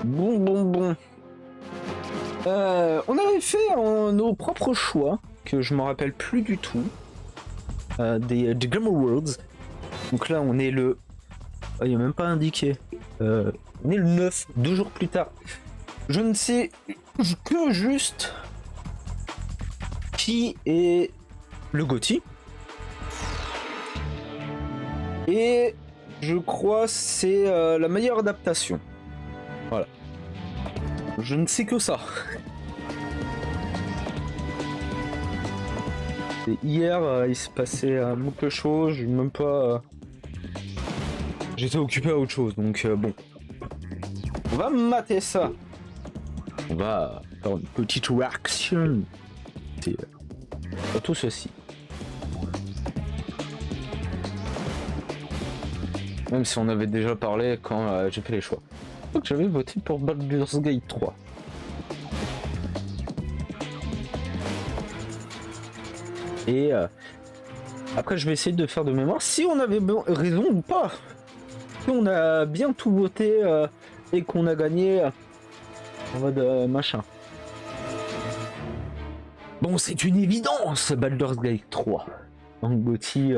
Bon. On avait fait nos propres choix, que je me rappelle plus du tout, des Game Awards. Donc là, on est le... il n'y a même pas indiqué. On est le 9, 2 jours plus tard. Je ne sais que juste qui est le GOTY. Et je crois c'est la meilleure adaptation. Voilà. Je ne sais que ça. Et hier, il s'est passé beaucoup de choses. Je même pas. J'étais occupé à autre chose, donc bon. On va mater ça. On va faire une petite réaction. C'est tout ceci. Même si on avait déjà parlé quand j'ai fait les choix. Donc j'avais voté pour Baldur's Gate 3. Et après je vais essayer de faire de mémoire si on avait raison ou pas. Si on a bien tout voté et qu'on a gagné en mode machin. Bon, c'est une évidence, Baldur's Gate 3. En GOTY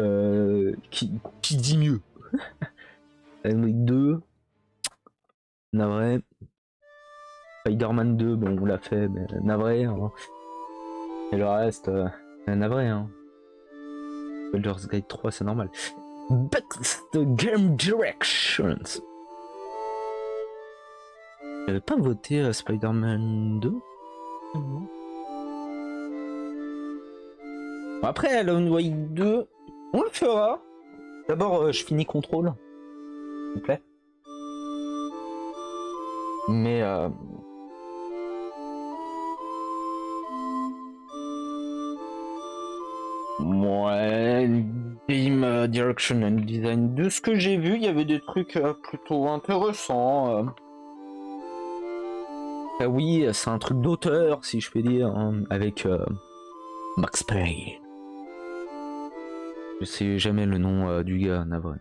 qui dit mieux. Alan Wake 2. Navré. Spider-Man 2, bon, on l'a fait, mais navré. Hein. Et le reste, navré. Hein. Baldur's Gate 3, c'est normal. Best Game Directions. J'avais pas voté Spider-Man 2. Après, Alan Wake 2, on le fera. D'abord, je finis Control. S'il vous plaît. Mais ouais, Game Direction and Design. De ce que j'ai vu, il y avait des trucs plutôt intéressants. Oui, c'est un truc d'auteur, si je peux dire, hein, avec Max Payne. Je sais jamais le nom du gars, navré.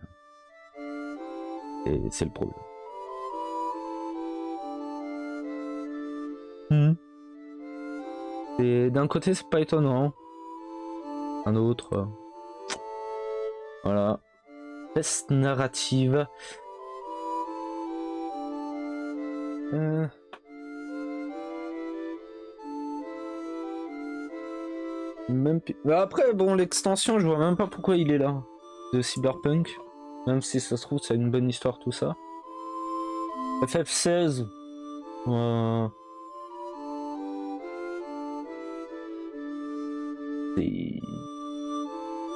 Et c'est le problème. Et d'un côté, c'est pas étonnant. Un autre. Voilà. Best narrative. Même... Après, bon, l'extension, je vois même pas pourquoi il est là. De Cyberpunk. Même si ça se trouve, c'est une bonne histoire, tout ça. FF16.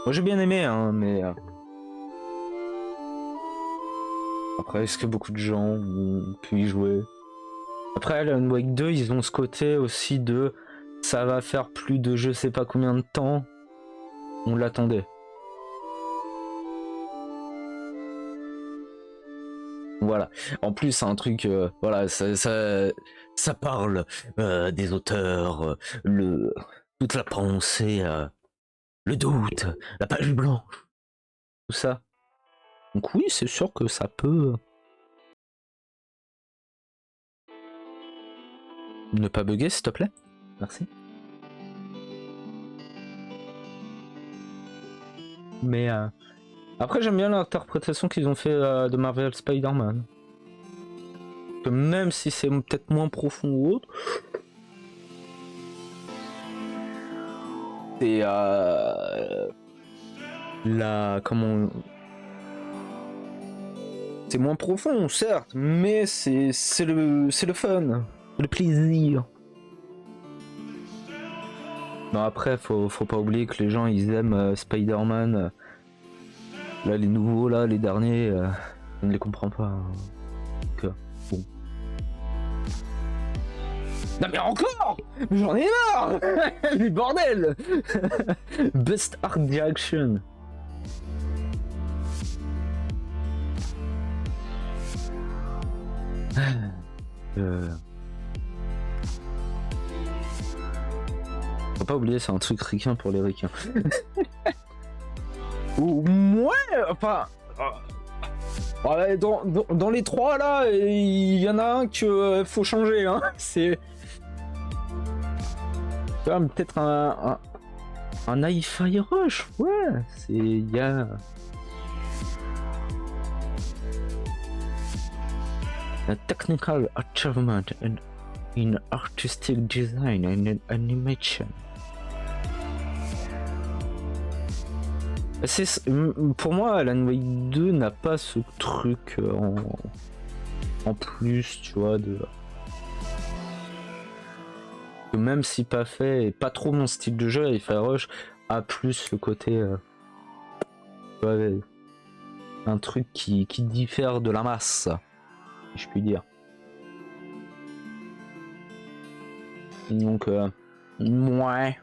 Moi j'ai bien aimé, hein, mais... Après, est-ce que beaucoup de gens ont pu y jouer? Après, Alan Wake 2, ils ont ce côté aussi de... Ça va faire plus de je sais pas combien de temps on l'attendait. Voilà. En plus, c'est un truc... voilà, ça parle des auteurs, toute la pensée... le doute, la page blanche, tout ça. Donc oui, c'est sûr que ça peut... Ne pas bugger, s'il te plaît. Merci. Mais après, j'aime bien l'interprétation qu'ils ont fait de Marvel Spider-Man. Que même si c'est peut-être moins profond ou autre... C'est comment... C'est moins profond, certes, mais c'est le fun, le plaisir. Non, après, faut pas oublier que les gens, ils aiment Spider-Man. Là, les nouveaux, là, les derniers, on ne les comprend pas. Donc, bon. Non mais encore! J'en ai marre! Mais bordel! Best Art Direction. Faut pas oublier, c'est un truc ricain pour les ricains. Ouais, enfin... Ouais, dans les trois là, il y en a un que faut changer. Hein. C'est peut-être un Hi-Fi Rush. Ouais, c'est il y a a technical achievement in artistic design and animation. Pour moi, Alan Wake 2 n'a pas ce truc en plus, tu vois, que même si pas fait et pas trop mon style de jeu, Hi-Fi Rush a plus le côté ouais, un truc qui diffère de la masse, si je puis dire. Donc moins.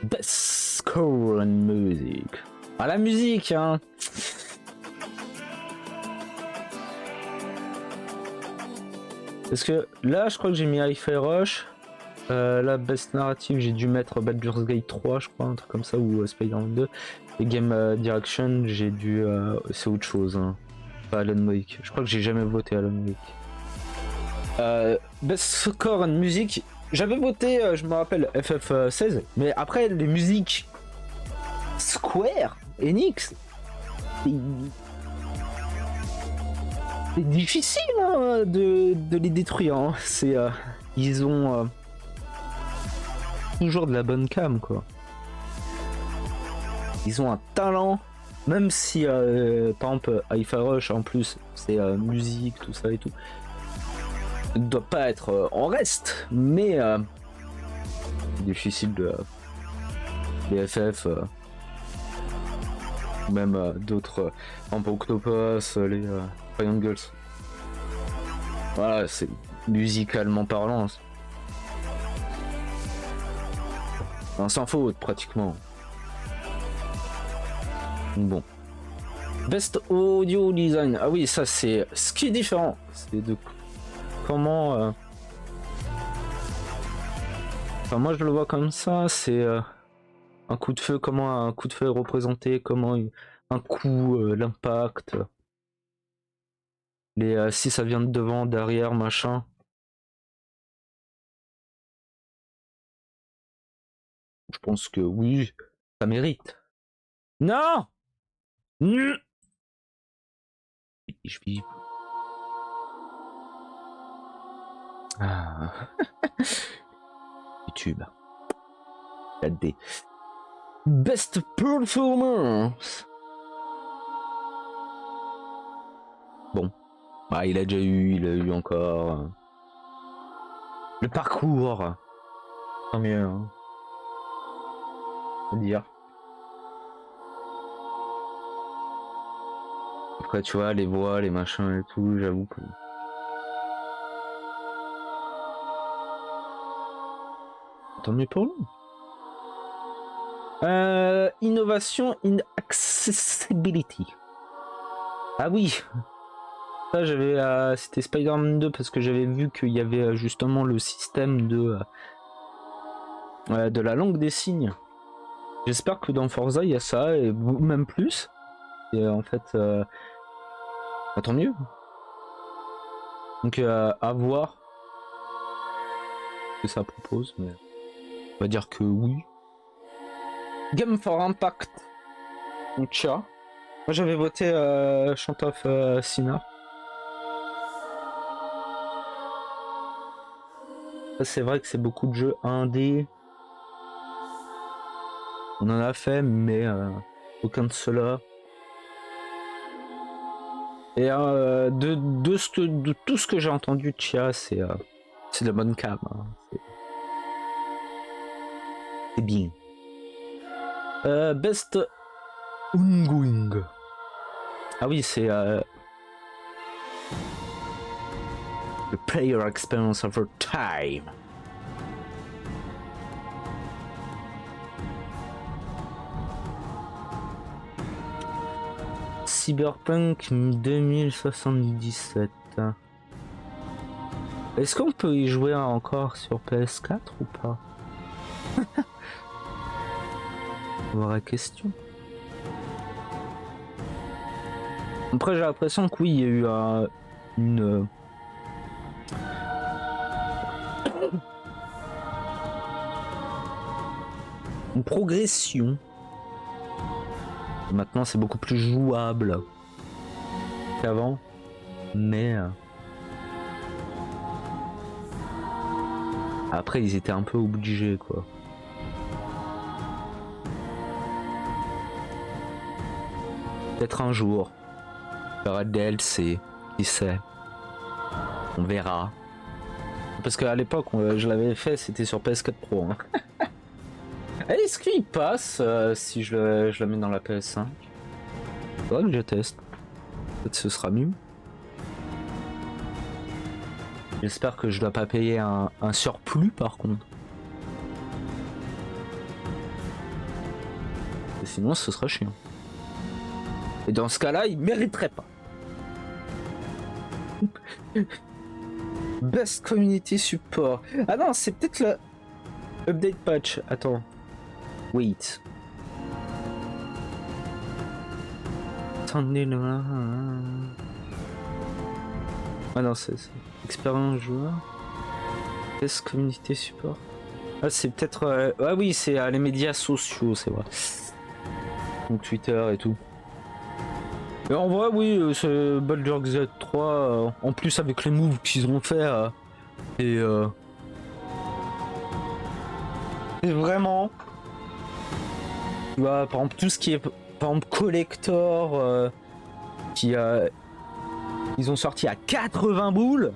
Best score and music. Ah, la musique, hein. Parce que là, je crois que j'ai mis Hi-Fi Rush. La best narrative, j'ai dû mettre Baldur's Gate 3, je crois, un truc comme ça, ou Spider-Man 2. Et Game Direction, j'ai dû. C'est autre chose, hein. Pas Alan Wake. Je crois que j'ai jamais voté Alan Wake. Best score and music. J'avais voté, je me rappelle, FF16, mais après les musiques Square, Enix, c'est difficile hein, de les détruire. Hein. Ils ont toujours de la bonne cam, quoi. Ils ont un talent, même si par exemple Hi-Fi Rush en plus c'est musique, tout ça et tout. Ne doit pas être en reste, mais difficile de les FF, même d'autres, un peu Octopus, les Triangles. Voilà, c'est musicalement parlant. Sans faute pratiquement. Bon. Best audio design. Ah oui, ça c'est ce qui est différent. C'est de comment enfin, moi je le vois comme ça, c'est un coup de feu, comment un coup de feu est représenté, comment un coup, l'impact, les si ça vient de devant, derrière, machin. Je pense que oui, ça mérite. Non, je vis. Ah. YouTube. 4D. Best performance. Bon. Ah, il a eu encore. Le parcours. Tant mieux. Hein. À dire. Après, tu vois, les voix, les machins et tout, j'avoue que. Tant mieux pour nous. Innovation in accessibility. Ah oui. Ça, j'avais. C'était Spider-Man 2 parce que j'avais vu qu'il y avait justement le système de la langue des signes. J'espère que dans Forza il y a ça et même plus. Et en fait, tant mieux. Donc à voir ce que ça propose, mais on va dire que oui. Game for Impact. Donc chat. Moi j'avais voté Chant of Sinner. C'est vrai que c'est beaucoup de jeux indés. On en a fait, mais aucun de ceux-là. Et de tout ce que j'ai entendu de Chia, c'est de la bonne cam. Hein. C'est bien. Best ongoing. Ah oui, c'est the player experience over time. Cyberpunk 2077. Est-ce qu'on peut y jouer encore sur PS4 ou pas? Vraie question. Après j'ai l'impression que oui, il y a eu une... une progression. Maintenant c'est beaucoup plus jouable qu'avant, mais après ils étaient un peu obligés quoi. Peut-être un jour, il y aura des DLC, qui sait, on verra. Parce qu'à l'époque je l'avais fait, c'était sur PS4 Pro. Hein. Est-ce qu'il passe si je la mets dans la PS5? Faudrait que je teste. Peut-être ce sera mieux. J'espère que je dois pas payer un surplus par contre. Et sinon ce sera chiant. Et dans ce cas-là, il mériterait pas. Best Community Support. Ah non, c'est peut-être le update patch. Attends. Wait. Attendez là. Ah non, c'est expérience joueur. Best Community Support. Ah, c'est peut-être. Ah oui, c'est les médias sociaux, c'est vrai. Donc Twitter et tout. Et en vrai, oui, ce Baldur's Gate 3, en plus avec les moves qu'ils ont fait, et vraiment, tu vois, par exemple, tout ce qui est, par exemple, collector, ils ont sorti à 80 boules,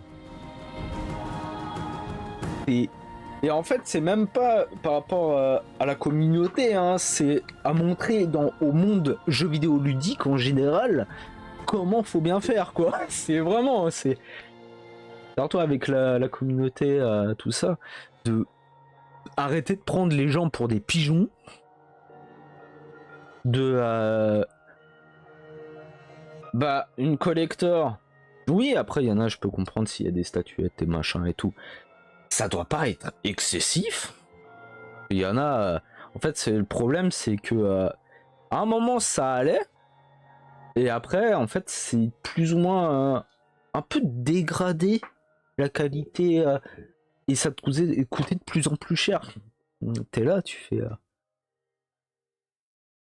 et en fait, c'est même pas par rapport à la communauté, hein, c'est à montrer au monde jeux vidéo ludique en général comment faut bien faire, quoi. C'est vraiment, c'est surtout avec la communauté, tout ça, de arrêter de prendre les gens pour des pigeons, de bah une collector. Oui, après il y en a, je peux comprendre s'il y a des statuettes et machin et tout. Ça doit pas être excessif. Il y en a. En fait, c'est le problème, c'est que à un moment ça allait, et après, en fait, c'est plus ou moins un peu dégradé la qualité, et ça te coûtait de plus en plus cher. T'es là, tu fais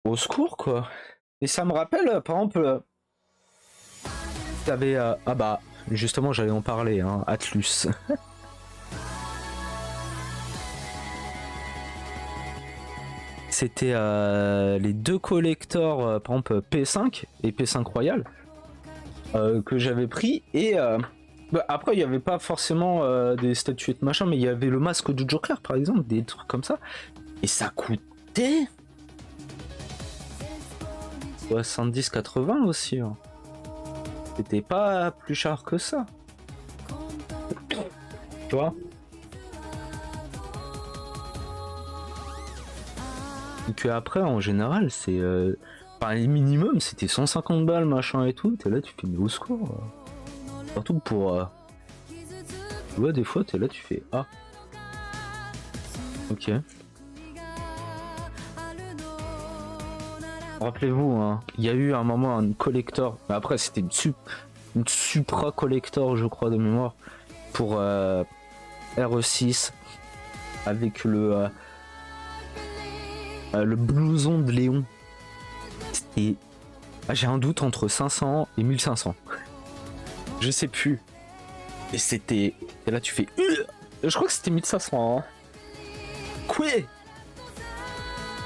au secours quoi. Et ça me rappelle, par exemple, t'avais ah bah justement j'allais en parler, hein, Atlus. C'était les deux collectors, par exemple P5 et P5 Royal, que j'avais pris, et bah, après il n'y avait pas forcément des statuettes machin, mais il y avait le masque du Joker par exemple, des trucs comme ça, et ça coûtait 70-80 aussi, hein. C'était pas plus cher que ça, tu vois. Et que après en général c'est enfin, les minimum c'était 150 balles machin et tout, t'es là tu fais mais au secours, surtout pour tu vois, des fois t'es là tu fais ah ok. Rappelez-vous, hein, il y a eu un moment un collector, mais après c'était une supra collector je crois de mémoire, pour RE6 avec le blouson de Léon. C'était, j'ai un doute entre 500 et 1500. Je sais plus. Et c'était, et là tu fais je crois que c'était 1500, hein. Quoi.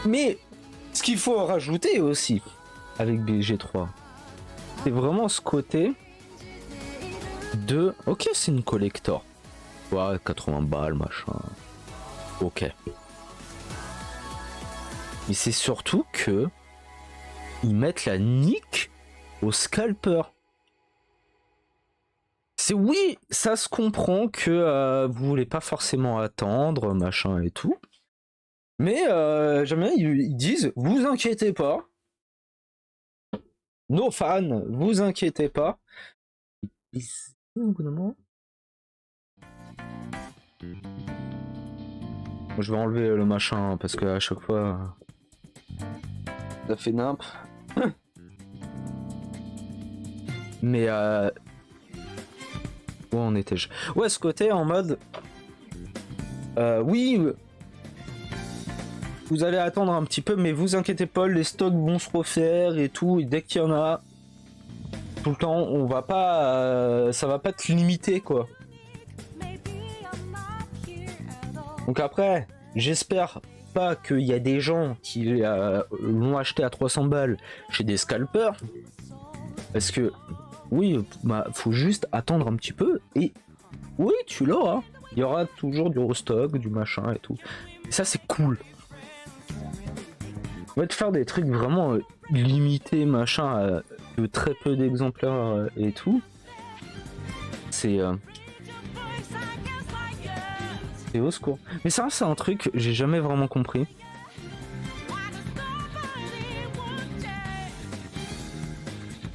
Mais ce qu'il faut rajouter aussi avec BG3, c'est vraiment ce côté de ok, c'est une collector, ouais, 80 balles machin, ok, mais c'est surtout que ils mettent la nique au scalper. C'est oui, ça se comprend que vous voulez pas forcément attendre machin et tout, mais j'aime bien, ils disent vous inquiétez pas, nos fans, vous inquiétez pas. Au bout d'un moment, je vais enlever le machin parce que à chaque fois ça fait nimp. Mais où en étais-je? Ouais, ce côté en mode oui, vous allez attendre un petit peu, mais vous inquiétez pas, les stocks vont se refaire et tout, et dès qu'il y en a tout le temps, on va pas ça va pas te limiter quoi. Donc après, j'espère pas qu'il y a des gens qui l'ont acheté à 300 balles chez des scalpers. Parce que, oui, bah, faut juste attendre un petit peu. Et oui, tu l'auras. Il y aura toujours du restock, du machin et tout. Et ça, c'est cool. On va te faire des trucs vraiment limités, machin, de très peu d'exemplaires et tout. C'est au secours. Mais ça, c'est un truc j'ai jamais vraiment compris.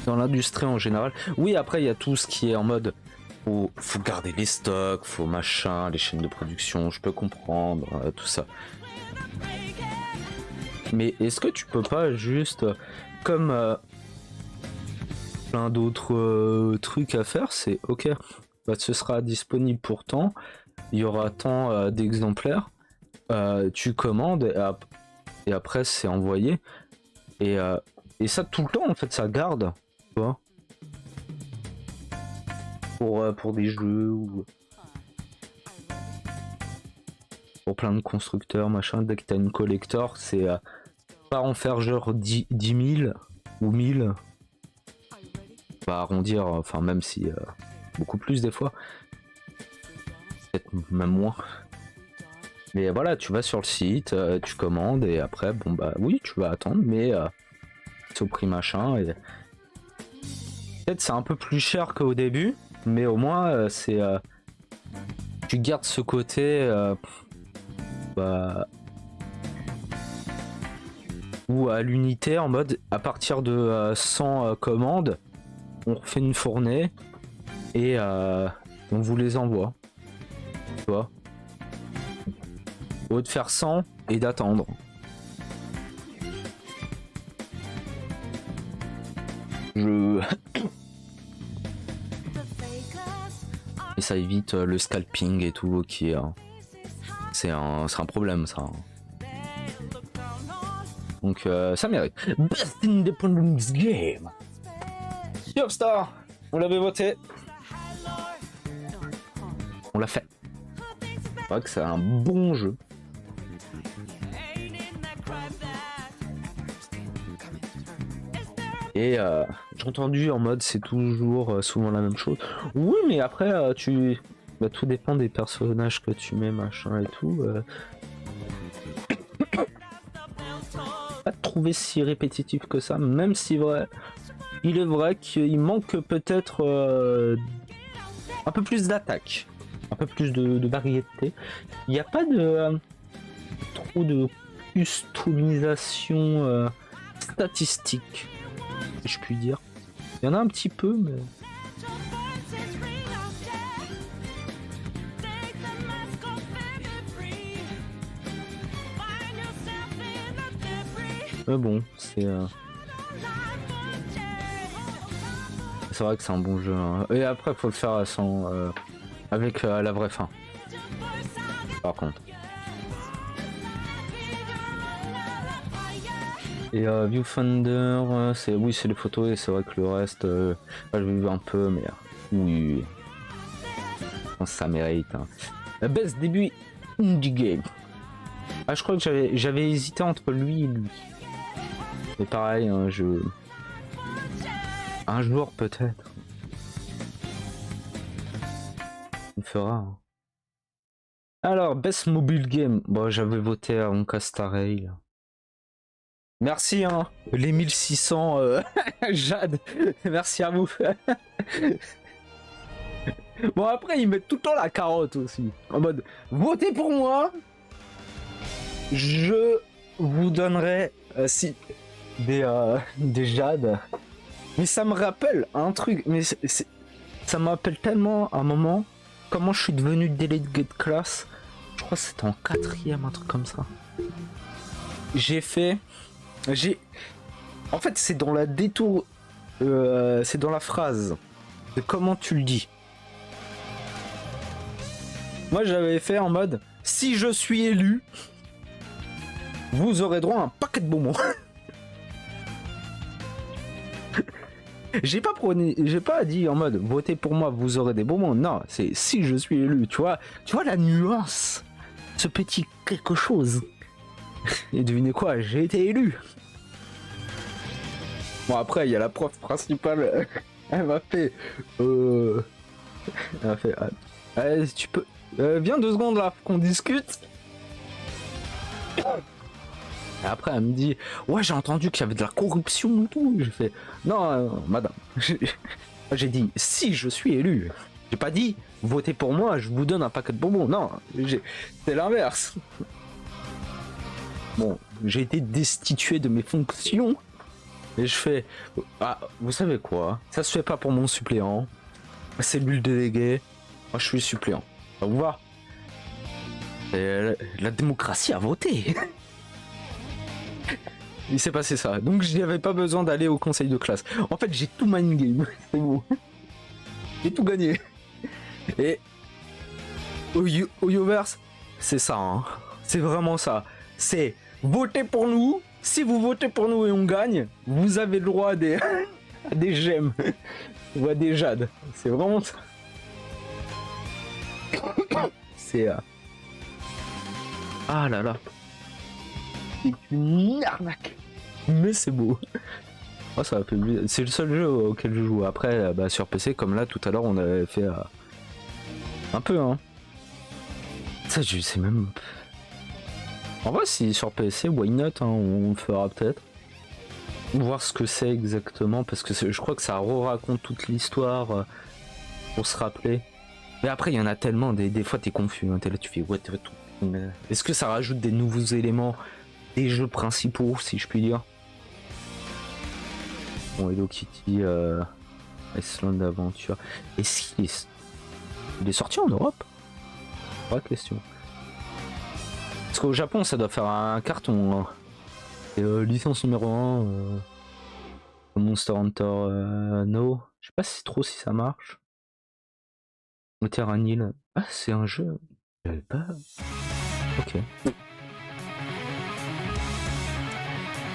Dans l'industrie en général. Oui, après, il y a tout ce qui est en mode faut garder les stocks, faut machin, les chaînes de production, je peux comprendre, tout ça. Mais est-ce que tu peux pas juste, comme plein d'autres trucs à faire, c'est ok, bah, ce sera disponible pour tant. Il y aura tant d'exemplaires, tu commandes et après c'est envoyé et ça tout le temps en fait ça garde, tu vois, pour des jeux ou pour plein de constructeurs machin. Dès que t'as une collector, c'est pas en faire genre 10 000 ou 1000, pas arrondir, enfin même si beaucoup plus des fois, peut-être même moins. Mais voilà, tu vas sur le site, tu commandes et après, bon bah oui, tu vas attendre, mais c'est au prix machin. Et peut-être c'est un peu plus cher qu'au début, mais au moins c'est tu gardes ce côté bah, ou à l'unité en mode à partir de 100 commandes, on refait une fournée et on vous les envoie. Tu vois, au lieu de faire 100 et d'attendre. Et ça évite le scalping et tout, qui c'est un problème ça. Donc ça mérite. Best Independence Game. Yopstar, on l'avait voté. On l'a fait. C'est vrai que c'est un bon jeu. Et j'ai entendu en mode c'est toujours souvent la même chose. Oui, mais après bah, tout dépend des personnages que tu mets, machin et tout. Pas trouvé si répétitif que ça, même si vrai. Il est vrai qu'il manque peut-être un peu plus d'attaque, un peu plus de variété. Il n'y a pas de trop de customisation statistique, si je puis dire. Il y en a un petit peu, mais... Mais bon, c'est vrai que c'est un bon jeu. Hein. Et après, faut le faire avec la vraie fin. Par contre. Et Viewfinder, c'est les photos et c'est vrai que le reste, j'ai vu un peu, mais oui, je pense que ça mérite. Hein. Best début indie game. Ah, je crois que j'avais hésité entre lui et lui. Mais pareil, hein, un jour peut-être. On fera. Hein. Alors, best mobile game. Bon, j'avais voté à Honka Star Rail. Merci, hein, les 1600 Jade. Merci à vous. Bon, après, ils mettent tout le temps la carotte aussi. En mode, votez pour moi. Je vous donnerai si des Jade. Mais ça me rappelle un truc. Mais ça me rappelle tellement un moment comment je suis devenu delegate class. Je crois que c'était en 4ème, un truc comme ça. En fait, c'est dans la détour C'est dans la phrase. De comment tu le dis. Moi, j'avais fait en mode, si je suis élu, vous aurez droit à un paquet de bonbons. J'ai pas dit en mode, votez pour moi, vous aurez des bonbons. Non, c'est si je suis élu, tu vois la nuance. Ce petit quelque chose. Et devinez quoi, j'ai été élu. Bon, après, il y a la prof principale. Elle m'a fait... Elle m'a fait... tu peux... viens 2 secondes là, qu'on discute. Et après, elle me dit... Ouais, j'ai entendu qu'il y avait de la corruption et tout. J'ai fait... Non, madame. J'ai dit, si je suis élu. J'ai pas dit, votez pour moi, je vous donne un paquet de bonbons. Non, c'est l'inverse. Bon, j'ai été destitué de mes fonctions. Et je fais... Ah, vous savez quoi? Ça se fait pas pour mon suppléant. Cellule déléguée. Moi, je suis suppléant. Ça vous va? Et la démocratie a voté. Il s'est passé ça. Donc, je n'avais pas besoin d'aller au conseil de classe. En fait, j'ai tout mind game. C'est bon. J'ai tout gagné. Et... Au Yoverse, c'est ça. Hein. C'est vraiment ça. C'est votez pour nous. Si vous votez pour nous et on gagne, vous avez le droit à des, à des gemmes ou à des jades. C'est vraiment ça. C'est... Ah là là. C'est une arnaque. Mais c'est beau. Oh, ça fait... C'est le seul jeu auquel je joue. Après, bah, sur PC, comme là, tout à l'heure, on avait fait... Un peu, hein. Ça, je sais même... En vrai, si sur PC, why not, hein, on le fera peut-être. Voir ce que c'est exactement, parce que je crois que ça raconte toute l'histoire pour se rappeler. Mais après, il y en a tellement, des fois t'es confus, hein, t'es là, tu fais what. Est-ce que ça rajoute des nouveaux éléments des jeux principaux, si je puis dire? Bon, Hello Kitty, Iceland Adventure. Est-ce qu'il est sorti en Europe? Pas de question. Parce qu'au Japon, ça doit faire un carton. Hein. Et licence numéro 1, Monster Hunter No. Je sais pas trop si ça marche. Terranil. Ah, c'est un jeu. J'avais pas. Ok.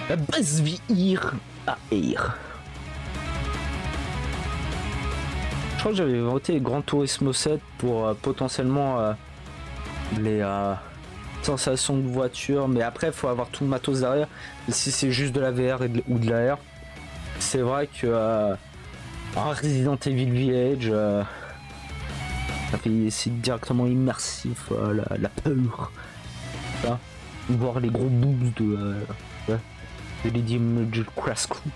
La base Vihir à Air. Je crois que j'avais voté Gran Turismo 7 pour potentiellement les sensations de voiture, mais après il faut avoir tout le matos derrière. Et si c'est juste de la VR ou de la R, c'est vrai que un Resident Evil Village, c'est directement immersif, la peur, ça. Voir les gros boosts de Lady Crash Crew.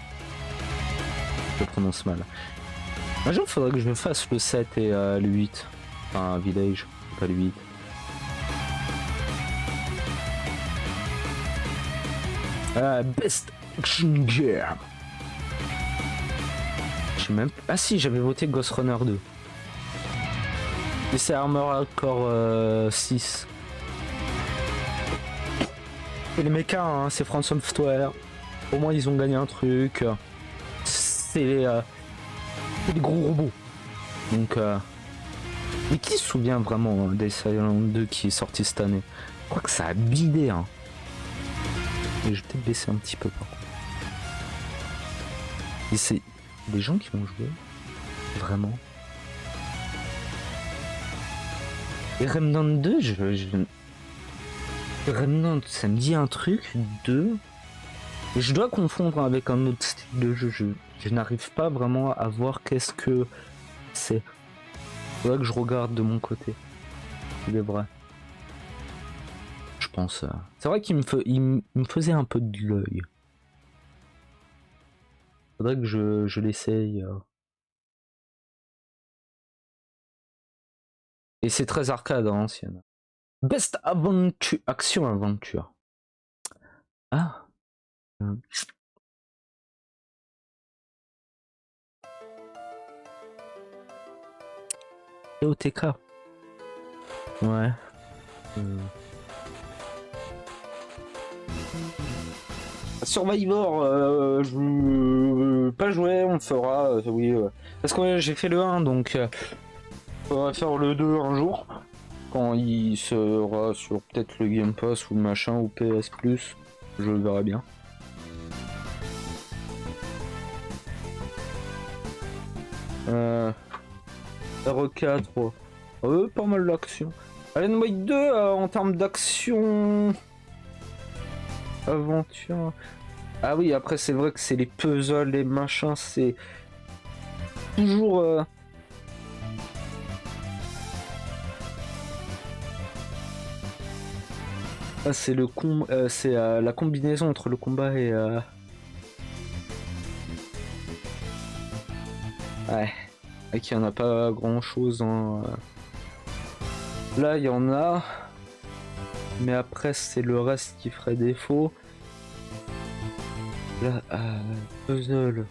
Je prononce mal. Un jour il faudrait que je me fasse le 7 et le 8, enfin Village, pas le 8. Best Action Game. Je sais même... Ah si, j'avais voté Ghost Runner 2. Et c'est Armor Core 6. Et les mechas, hein, c'est From Software. Au moins ils ont gagné un truc. C'est des gros robots. Donc mais qui se souvient vraiment des Silent 2 qui est sorti cette année? Je crois que ça a bidé, hein. Et je vais peut-être baisser un petit peu par contre. Et c'est des gens qui vont jouer vraiment. Et Remnant 2, Remnant, ça me dit un truc, 2. Et je dois confondre avec un autre style de jeu. Je n'arrive pas vraiment à voir qu'est-ce que c'est. Faudrait que je regarde de mon côté. Il est vrai. Je pense. C'est vrai qu'il me faisait un peu de l'œil. Faudrait que je l'essaye. Et c'est très arcade à l'ancienne. Best Aventure, Action Aventure. Ah. EOTK. Ouais. Survivor, je pas joué, on fera, oui. Parce que ouais, j'ai fait le 1, donc on va faire le 2 un jour. Quand il sera sur peut-être le Game Pass ou le machin ou PS Plus, je verrai bien. R4, pas mal d'action. Alan Wake 2, en termes d'action... Aventure... Ah oui, après c'est vrai que c'est les puzzles, les machins, c'est... Toujours... Ah, c'est le c'est la combinaison entre le combat et... Ouais. Et qu'il n'y en a pas grand chose hein. Là il y en a. Mais après c'est le reste qui ferait défaut. Là, puzzle.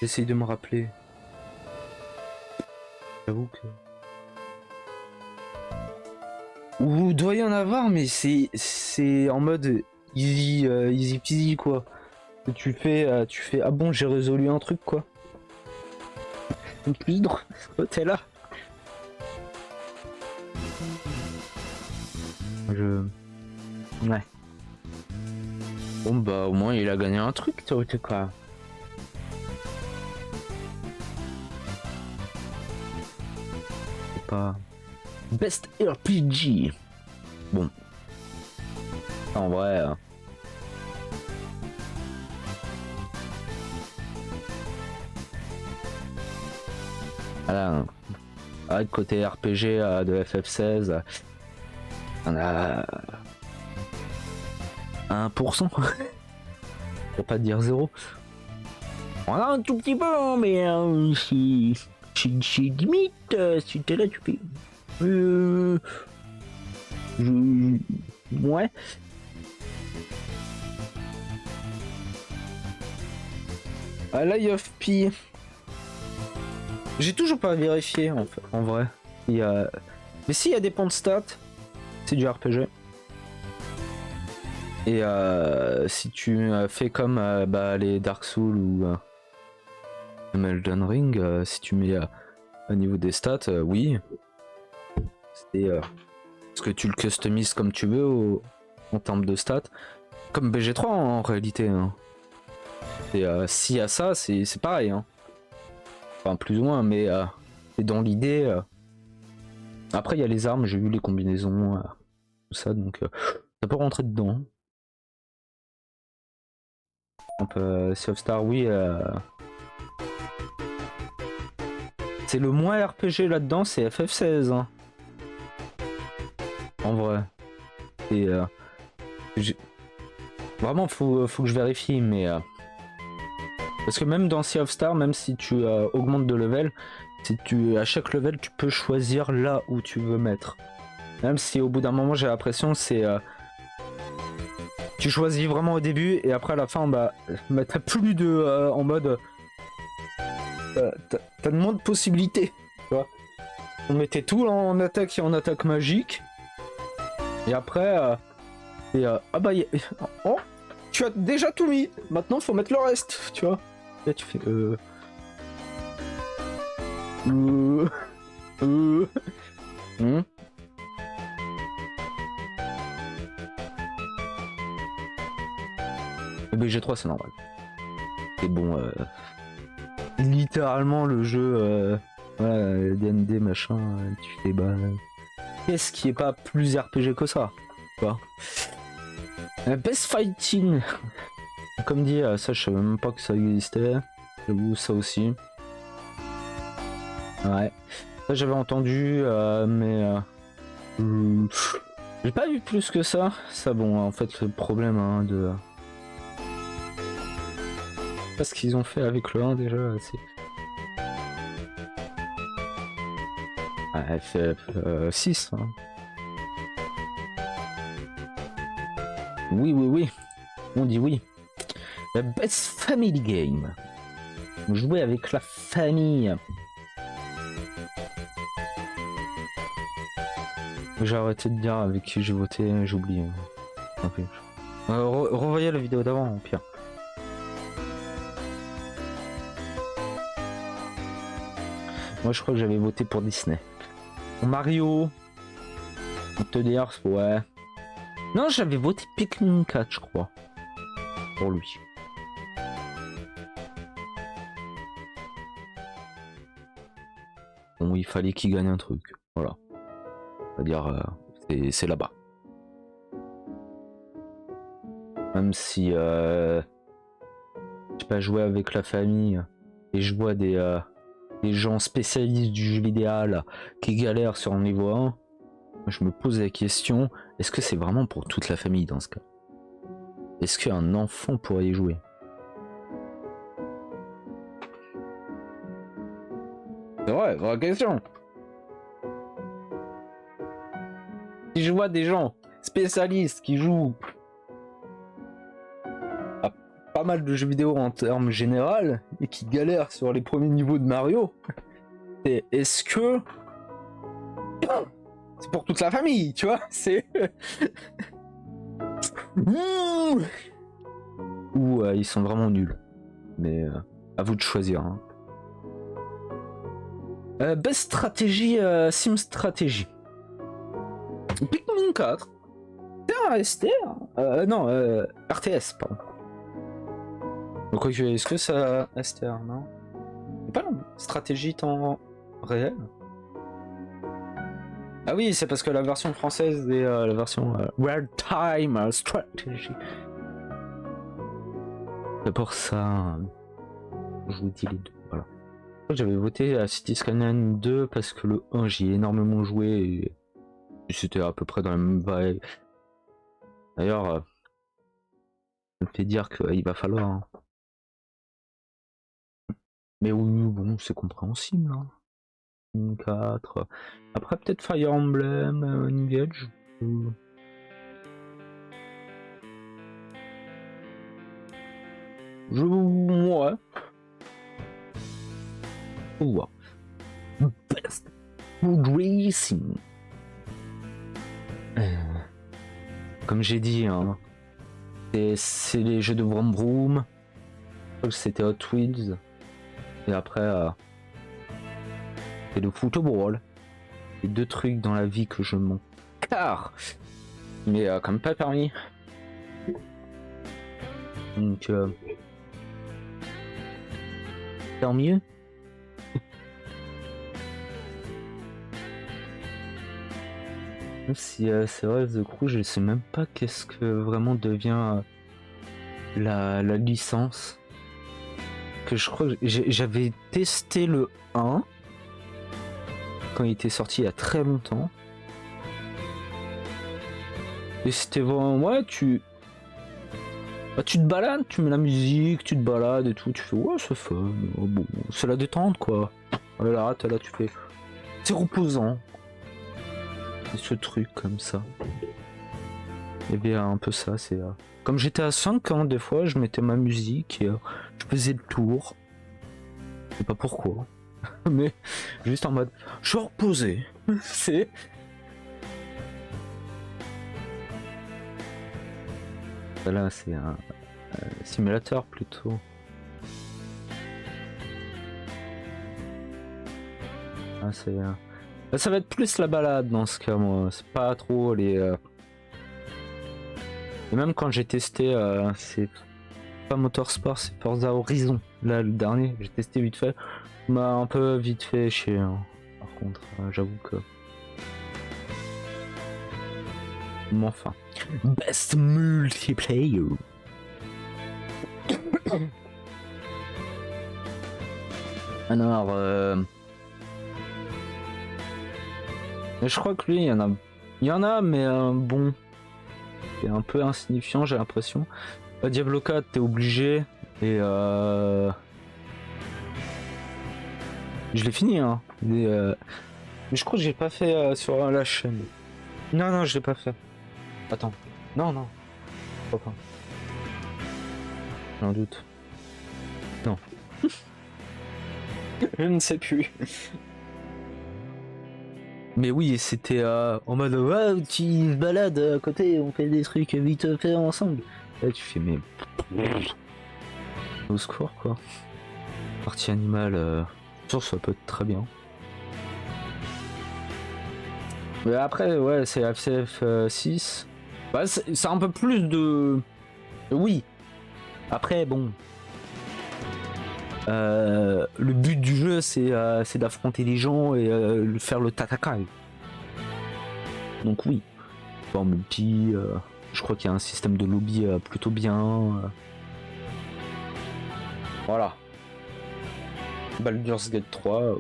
J'essaye de me rappeler. J'avoue que... Ou doit y en avoir, mais c'est en mode easy, easy peasy quoi. Tu fais ah bon j'ai résolu un truc quoi. Hydre, t'es là. Ouais. Bon bah au moins il a gagné un truc toi quoi. C'est pas... Best RPG. Bon. En vrai... Voilà. Ah, côté RPG de FF16, on a 1%. Pour pas dire 0. On a un tout petit peu, hein, mais c'est limite. Si t'es là, tu fais. Ouais. Lie of P. J'ai toujours pas vérifié en vrai. Il y a... Mais s'il y a des points de stats, c'est du RPG. Et si tu fais comme les Dark Souls ou Elden Ring, si tu mets au niveau des stats, oui. C'est parce que tu le customises comme tu veux en termes de stats. Comme BG3 en réalité. Hein. Et s'il y a ça, c'est pareil. Hein. Enfin, plus ou moins, mais dans l'idée. Après, il y a les armes, j'ai vu les combinaisons, tout ça, donc ça peut rentrer dedans. Sea of Star, oui. C'est le moins RPG là-dedans, c'est FF16. Hein. En vrai. Et vraiment, faut que je vérifie, mais. Parce que même dans Sea of Star, même si tu augmentes de level, à chaque level tu peux choisir là où tu veux mettre. Même si au bout d'un moment j'ai l'impression c'est tu choisis vraiment au début et après à la fin t'as plus de en mode t'as de moins de possibilités. Tu vois, on mettait tout en attaque et en attaque magique et après ah bah oh, tu as déjà tout mis. Maintenant faut mettre le reste. Tu vois. Là tu fais Le BG3 c'est normal. Et bon littéralement le jeu voilà, D&D machin, tu fais qu'est-ce qui est pas plus RPG que ça, tu vois. Best Fighting. Comme dit, ça je savais même pas que ça existait. J'avoue ça aussi. Ouais. Ça j'avais entendu, mais j'ai pas vu plus que ça. Ça bon, en fait le problème hein, de... Pas ce qu'ils ont fait avec le 1 déjà, c'est... FF6. Hein. Oui, oui, oui. On dit oui. The Best Family Game. Jouer avec la famille. J'ai arrêté de dire avec qui j'ai voté, j'ai oublié. Revoyez la vidéo d'avant, au pire. Moi, je crois que j'avais voté pour Disney. Pour Mario. Pour te dire, ouais. Non, j'avais voté Pikmin 4, je crois. Pour lui. Bon, il fallait qu'il gagne un truc. Voilà. C'est-à-dire, c'est là-bas. Même si j'ai pas joué avec la famille et je vois des gens spécialistes du jeu vidéo là, qui galèrent sur un niveau 1, je me pose la question, est-ce que c'est vraiment pour toute la famille dans ce cas? Est-ce qu'un enfant pourrait y jouer? C'est vrai, vraie question. Si je vois des gens spécialistes qui jouent à pas mal de jeux vidéo en termes général et qui galèrent sur les premiers niveaux de Mario, est-ce que c'est pour toute la famille, tu vois? C'est ou ils sont vraiment nuls. Mais à vous de choisir. Hein. Best stratégie, Sim Stratégie. Pikmin 4. STR. Non, RTS, pardon. Donc, est-ce que ça STR, non? Pas non. Stratégie temps réel. Ah oui, c'est parce que la version française est la version Real Time Strategy. C'est pour ça. Je vous dis les deux. Voilà. J'avais voté à City Skyline 2 parce que le 1 j'y ai énormément joué et c'était à peu près dans la même vibe. D'ailleurs, ça me fait dire qu'il va falloir. Hein. Mais oui, bon, c'est compréhensible. Hein. 4. Après, peut-être Fire Emblem, Engage. Ouais. Wow. Best Food Racing. Comme j'ai dit, hein, c'est les jeux de Vroom Vroom. C'était Hot Wheels. Et après, c'est le football. Les deux trucs dans la vie que je m'en carre. Mais comme pas permis. Donc, tant mieux. Même si c'est vrai, The Crew, je sais même pas qu'est-ce que vraiment devient la licence. Que je crois que j'avais testé le 1 quand il était sorti il y a très longtemps. Et c'était vraiment, ouais, tu te balades, tu mets la musique, tu te balades et tout, tu fais ouais, c'est fun, oh, bon, c'est la détente quoi. Voilà, là tu fais, c'est reposant. Et ce truc comme ça. Et bien un peu ça, c'est comme j'étais à 5 ans, des fois je mettais ma musique et je faisais le tour. Je sais pas pourquoi. Mais juste en mode je suis reposé. C'est là c'est un simulateur plutôt. Ah, c'est ça va être plus la balade dans ce cas, moi. C'est pas trop les. Et même quand j'ai testé, c'est pas Motorsport, c'est Forza Horizon. Là, le dernier, j'ai testé vite fait. M'a un peu vite fait chier. Hein. Par contre, j'avoue que. Mais enfin. Best multiplayer. Alors, je crois que lui, il y en a, mais bon, c'est un peu insignifiant, j'ai l'impression. Diablo 4, t'es obligé, et je l'ai fini, hein. Mais je crois que j'ai pas fait sur la chaîne. Non, je l'ai pas fait. Attends, non, je crois pas. J'en doute. Non. Je ne sais plus. Mais oui, c'était en mode ouais, tu te balades à côté, on fait des trucs vite fait ensemble. Là, tu fais mais au secours quoi. Partie animale, ça peut être très bien. Mais après, ouais, c'est FCF 6. Bah, c'est un peu plus de. Oui. Après, bon. Le but du jeu, c'est d'affronter les gens et faire le tatakai. Donc, oui. En multi, je crois qu'il y a un système de lobby plutôt bien. Voilà. Baldur's Gate 3,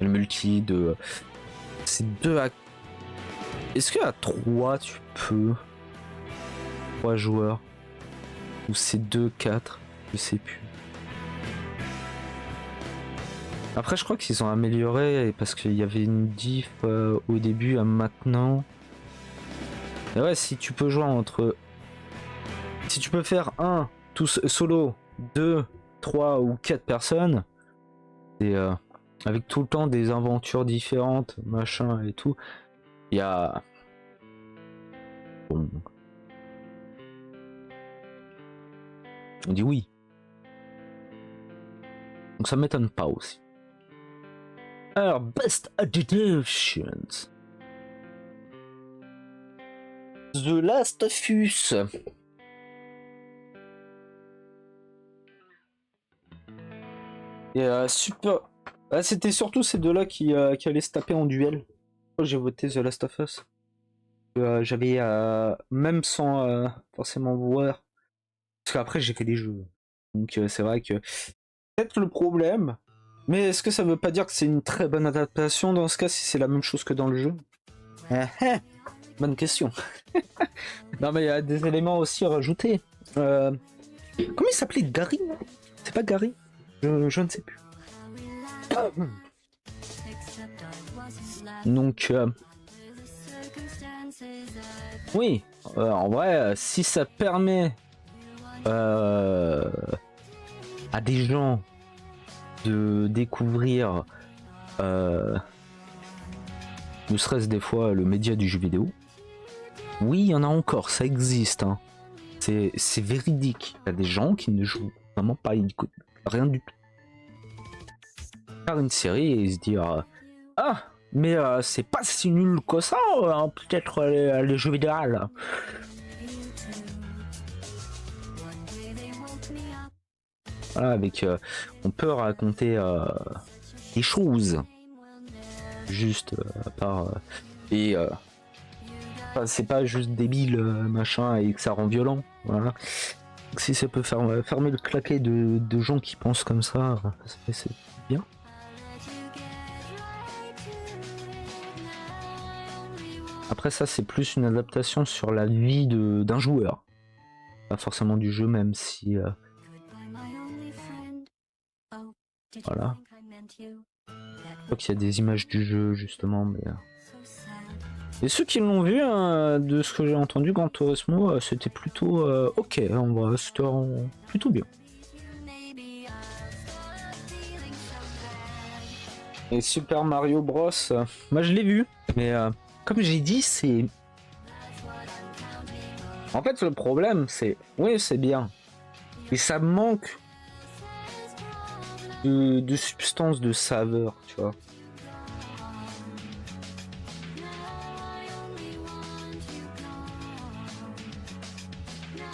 le multi de. C'est 2 à. Est-ce qu'à 3 tu peux 3 joueurs? Ou c'est 2, 4? Je sais plus. Après, je crois qu'ils ont amélioré parce qu'il y avait une diff au début à maintenant. Et ouais, si tu peux jouer entre. Si tu peux faire un tous solo, 2, 3 ou 4 personnes, et avec tout le temps des aventures différentes, machin et tout, il y a. Bon. On dit oui. Donc ça m'étonne pas aussi. Alors, Best Adaptations. The Last of Us. Et super. Ah, c'était surtout ces deux-là qui allaient se taper en duel. J'ai voté The Last of Us. J'avais, même sans forcément voir. Parce qu'après, j'ai fait des jeux. Donc, c'est vrai que. Peut-être le problème. Mais est-ce que ça veut pas dire que c'est une très bonne adaptation dans ce cas si c'est la même chose que dans le jeu? Bonne question. Non, mais il y a des éléments aussi à rajouter. Comment il s'appelait? Gary? C'est pas Gary? Je ne sais plus. Donc, oui, en vrai, si ça permet à des gens de découvrir, ne serait-ce des fois le média du jeu vidéo, oui, il y en a encore, ça existe. Hein. C'est véridique. Il y a des gens qui ne jouent vraiment pas, rien du tout. Faire une série et se dire ah, mais c'est pas si nul que ça, hein, peut-être les jeux vidéo. Là. Voilà, avec on peut raconter des choses juste par et c'est pas juste débile machin et que ça rend violent. Voilà. Donc, si ça peut fermer le claquet de gens qui pensent comme ça, c'est bien. Après ça, c'est plus une adaptation sur la vie d'un joueur, pas forcément du jeu, même si voilà. Je crois qu'il y a des images du jeu justement, mais et ceux qui l'ont vu, de ce que j'ai entendu, Gran Turismo, c'était plutôt ok, en vrai, c'était plutôt bien. Et Super Mario Bros, moi je l'ai vu, mais comme j'ai dit, c'est... En fait, le problème, c'est... Oui, c'est bien. Et ça manque de substance, de saveur, tu vois.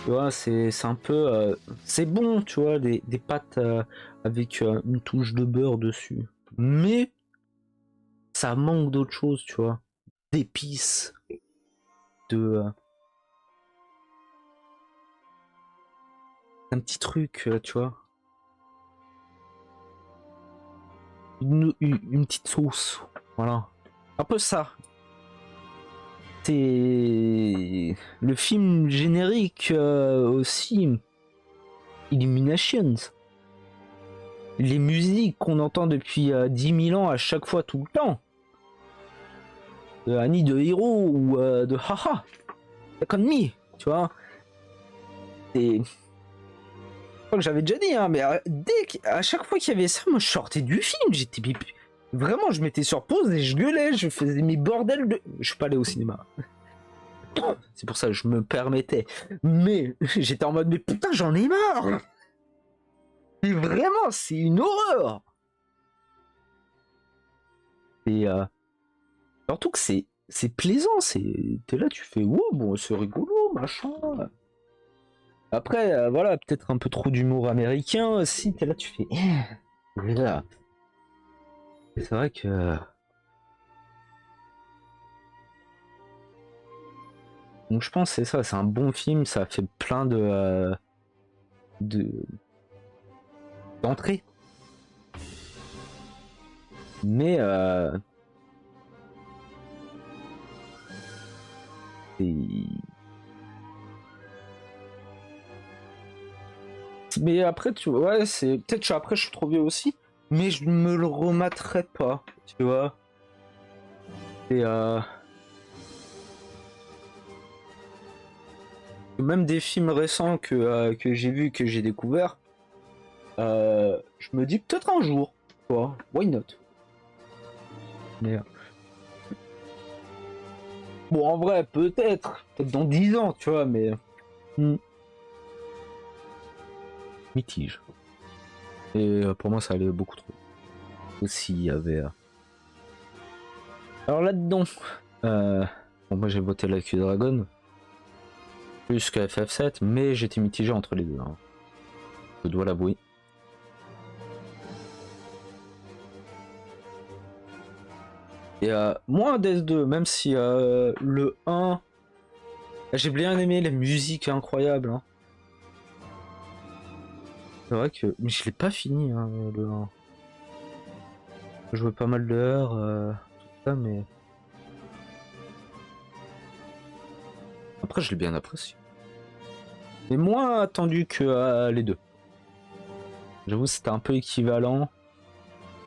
Tu vois, c'est un peu... c'est bon, tu vois, des pâtes avec une touche de beurre dessus. Mais ça manque d'autre chose, tu vois. D'épices, de... un petit truc, tu vois. Une petite sauce, voilà. Un peu ça. C'est le film générique aussi. Illuminations. Les musiques qu'on entend depuis 10 000 ans à chaque fois, tout le temps. De Annie de Hero ou de Haha. Comme Me, tu vois. Et... Je crois que j'avais déjà dit, hein, mais à chaque fois qu'il y avait ça, moi je sortais du film. J'étais... Vraiment, je mettais sur pause et je gueulais, je faisais mes bordels de... Je suis pas allé au cinéma. C'est pour ça que je me permettais. Mais j'étais en mode, mais putain, j'en ai marre. Mais vraiment, c'est une horreur. Et surtout que c'est plaisant, t'es là, tu fais, wow, bon, c'est rigolo, machin. Après, voilà, peut-être un peu trop d'humour américain aussi, t'es là, tu fais, là. C'est vrai que... Donc je pense que c'est ça, c'est un bon film, ça fait plein de d'entrées. Mais mais après tu vois, ouais, c'est peut-être après je suis trop vieux aussi, mais je me le remettrai pas, tu vois. Et même des films récents que j'ai vus, que j'ai découverts, je me dis peut-être un jour, quoi, why not. Mais bon, en vrai, peut-être dans 10 ans, tu vois, mais mitige. Et pour moi, ça allait beaucoup trop. Aussi, il y avait... Alors là-dedans, bon, moi j'ai voté la Q-Dragon, plus que FF7, mais j'étais mitigé entre les deux. Hein. Je dois l'avouer. Et moins DS2, même si le 1, j'ai bien aimé les musiques incroyables. Hein. C'est vrai que... Mais je l'ai pas fini, hein, le 1. J'ai joué pas mal d'heures, tout ça, mais... Après, je l'ai bien apprécié. Mais moins attendu que les deux. J'avoue, c'était un peu équivalent.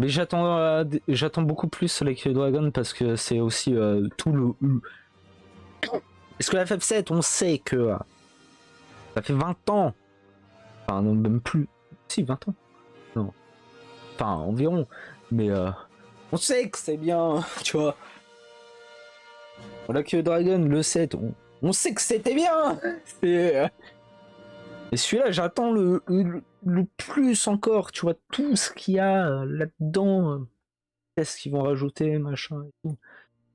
Mais j'attends beaucoup plus Like a Dragon parce que c'est aussi tout le... Parce que la FF7, on sait que ça fait 20 ans. Enfin, non, même plus. Si, 20 ans. Non. Enfin, environ. Mais on sait que c'est bien, tu vois. Like a Dragon, le 7, on sait que c'était bien. Et celui-là, j'attends le plus encore, tu vois, tout ce qu'il y a là-dedans. Qu'est-ce qu'ils vont rajouter, machin et tout.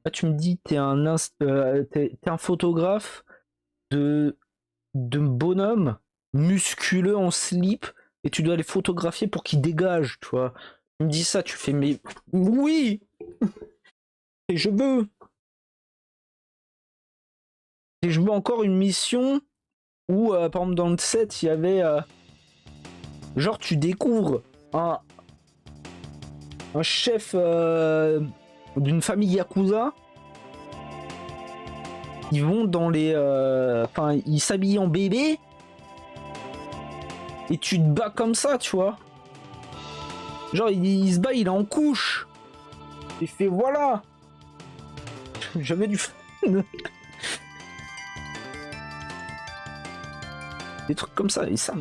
Là, tu me dis, t'es un photographe de bonhomme musculeux en slip et tu dois les photographier pour qu'ils dégagent, tu vois. Tu me dis ça, tu fais, mais oui! Et je veux! Et je veux encore une mission où, par exemple, dans le set, il y avait. Genre, tu découvres un chef d'une famille Yakuza. Ils vont dans les... Enfin, ils s'habillent en bébé. Et tu te bats comme ça, tu vois. Genre, il se bat, il est en couche. Il fait, voilà. J'avais du fun. Des trucs comme ça. Et ça...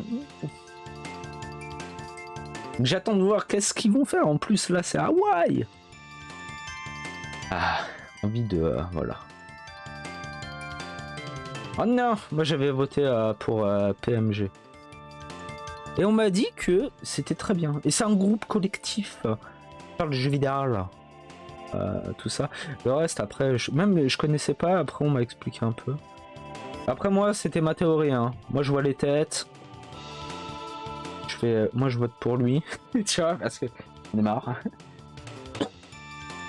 J'attends de voir qu'est-ce qu'ils vont faire. En plus, là, c'est Hawaï. Ah, envie de... voilà. Oh non, moi j'avais voté pour PMG. Et on m'a dit que c'était très bien. Et c'est un groupe collectif. Parle de jeux vidéo, là. Tout ça. Le reste, après, même je connaissais pas. Après, on m'a expliqué un peu. Après, moi, c'était ma théorie. Hein. Moi, je vois les têtes. Je fais... moi, je vote pour lui. Tu vois, parce que on est marre.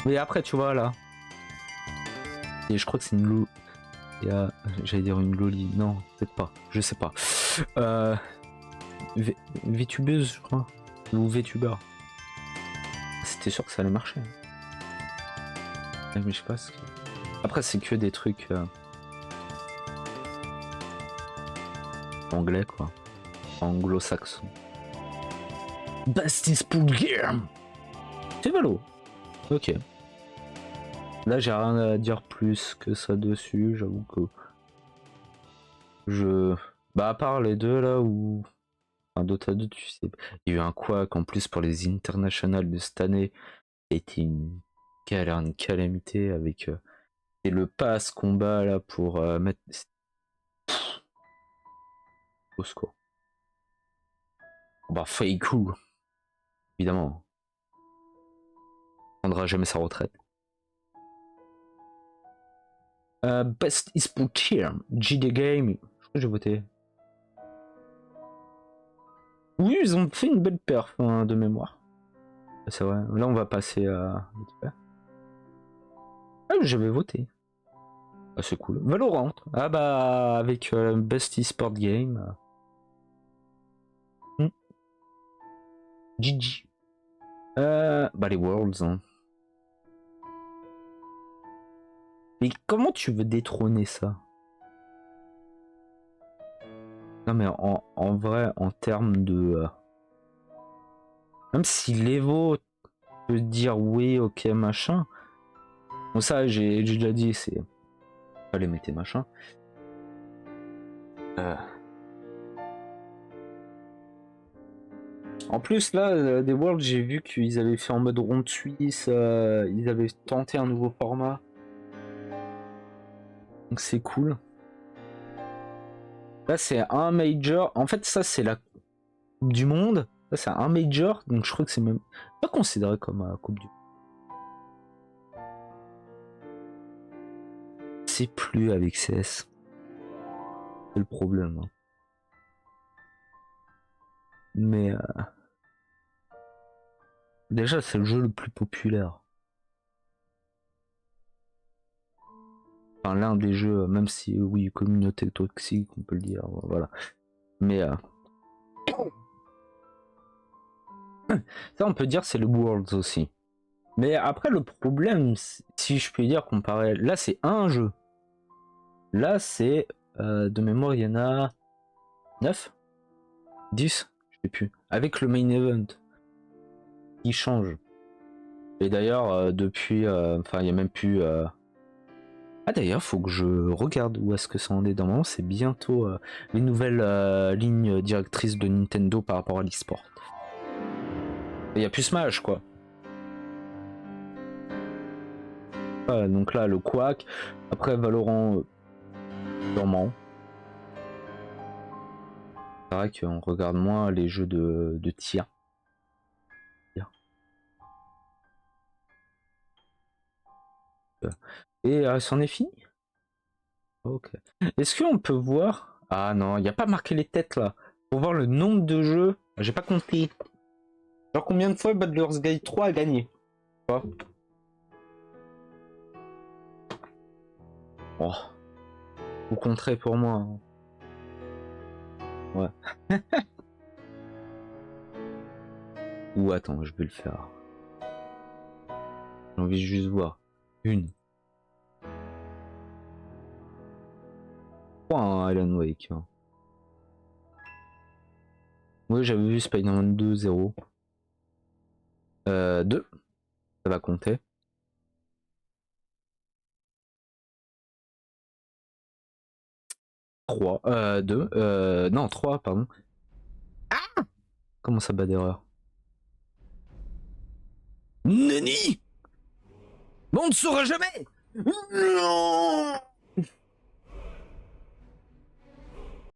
Mais après, tu vois, là. Et je crois que c'est une loup. J'allais dire une loli. Non, peut-être pas. Je sais pas. Vétubeuse, je crois. Ou Vétubeur. C'était sûr que ça allait marcher. Mais je sais pas ce que... Après, c'est que des trucs... anglais, quoi. Anglo-saxon. Bastis pour game. C'est valo. Ok. Là, j'ai rien à dire plus que ça dessus. J'avoue que... Bah, à part les deux, là, où... Un Dota 2, tu sais... Il y a eu un quack, en plus, pour les internationales de cette année. été une galère, une calamité avec et le pass combat là pour mettre au secours. Bah Fakou, évidemment, prendra jamais sa retraite. Best eSport Team, JD Game, je crois que j'ai voté. Oui, ils ont fait une belle perf hein, de mémoire. C'est vrai. Là, on va passer à. Ah, j'avais voté. Ah, c'est cool. Valorant. Ah bah avec Best eSport Game. GG. Bah les Worlds. Hein. Mais comment tu veux détrôner ça? Non mais en vrai, en termes de... même si l'Evo peut dire oui, ok, machin. Bon ça, j'ai déjà dit, c'est... Fallait mettre machin. En plus là, des Worlds, j'ai vu qu'ils avaient fait en mode ronde suisse, ils avaient tenté un nouveau format. Donc c'est cool. Là c'est un major. En fait ça c'est la Coupe du Monde. Ça c'est un major. Donc je crois que c'est même pas considéré comme Coupe du Monde. C'est plus avec CS. C'est le problème. Hein. Mais déjà c'est le jeu le plus populaire. Enfin l'un des jeux, même si oui, communauté toxique, on peut le dire. Voilà. Mais ça on peut dire c'est le Worlds aussi. Mais après le problème, si je peux dire comparé, là c'est un jeu. Là c'est de mémoire il y en a 9 10 je sais plus. Avec le main event qui change. Et d'ailleurs depuis, enfin il y a même plus... Ah d'ailleurs faut que je regarde où est-ce que ça en est. Normalement c'est bientôt les nouvelles lignes directrices de Nintendo par rapport à l'e-sport. Il n'y a plus Smash quoi. Donc là le Quack, après Valorant sûrement. C'est vrai qu'on regarde moins les jeux de tir. Et c'en est fini. Ok. Est-ce qu'on peut voir... Ah non, il n'y a pas marqué les têtes là. Pour voir le nombre de jeux, j'ai pas compris. Genre combien de fois Baldur's Gate 3 a gagné? Oh. Oh. Vous compterez pour moi. Hein. Ouais. Ou attends, je vais le faire. J'ai envie de juste voir. Une. 3 hein, Alan Wake. Hein. Oui, j'avais vu Spider-Man 2, 0. 2. Ça va compter. 3. 2. Non, 3, pardon. Ah! Comment ça bat d'erreur? Nani? Mais on ne saura jamais! Non!